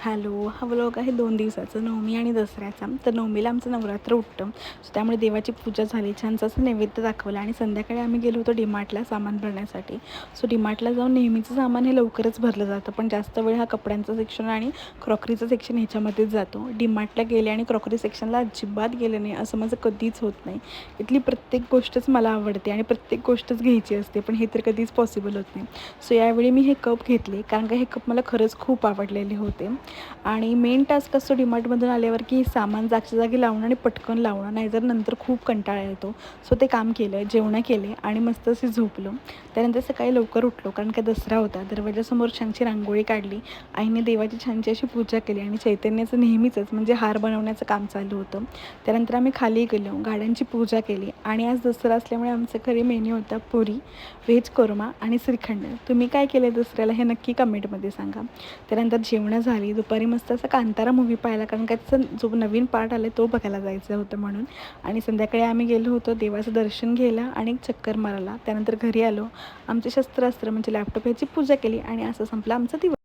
Hello, हा vlog आहे 2 दिवसाचा, नवमी आणि दसऱ्याचा. तर नवमीला आमचं नवरात्र उठतं, सो त्यामुळे देवाची पूजा झाली, छानसं असं नैवेद्य दाखवलं आणि संध्याकाळी आम्ही गेलो होतो डीमार्टला सामान भरण्यासाठी. सो डीमार्टला जाऊन नेहमीचं सामान हे लवकरच भरलं जातं, पण जास्त वेळ हा कपड्यांचं सेक्शन आणि क्रॉकरीचं सेक्शन ह्याच्यामध्येच जातो. डीमार्टला गेले आणि क्रॉकरी सेक्शनला अजिबात गेले नाही, असं माझं कधीच होत नाही. इथली प्रत्येक गोष्टच मला आवडते आणि प्रत्येक गोष्टच घ्यायची असते, पण हे तर कधीच पॉसिबल होत नाही. सो यावेळी मी हे कप घेतले, कारण का हे कप मला खरंच खूप आवडलेले होते. आणि मेन टास्क असतो डीमार्टमधून आल्यावर की सामान जागच्या जागी लावणं आणि पटकन लावणं, नाहीतर नंतर खूप कंटाळा येतो. सो ते काम केलं, जेवणं केले आणि मस्त असे झोपलो. त्यानंतर सकाळी लवकर उठलो, कारण का दसरा होता. दरवाजासमोर छानशी रांगोळी काढली, आईने देवाची छानशी अशी पूजा केली आणि चैतन्याचं नेहमीचंच म्हणजे हार बनवण्याचं काम चालू होतं. त्यानंतर आम्ही खाली गेलो, गाड्यांची पूजा केली आणि आज दसरा असल्यामुळे आमचं घरी मेन्यू होता पुरी, व्हेज कोरमा आणि श्रीखंड. तुम्ही काय केलं दसऱ्याला हे नक्की कमेंटमध्ये सांगा. त्यानंतर जेवणं झाली. दुपारी मस्त असा कांतारा मूव्ही पाहिला, कारण का त्याचा जो नवीन पार्ट आला तो बघायला जायचं होतं म्हणून. आणि संध्याकाळी आम्ही गेलो होतो देवाचं दर्शन घ्यायला आणि चक्कर मारायला. त्यानंतर घरी आलो, आमचे शस्त्रास्त्र म्हणजे लॅपटॉप याची पूजा केली आणि असं संपला आमचा दिवस.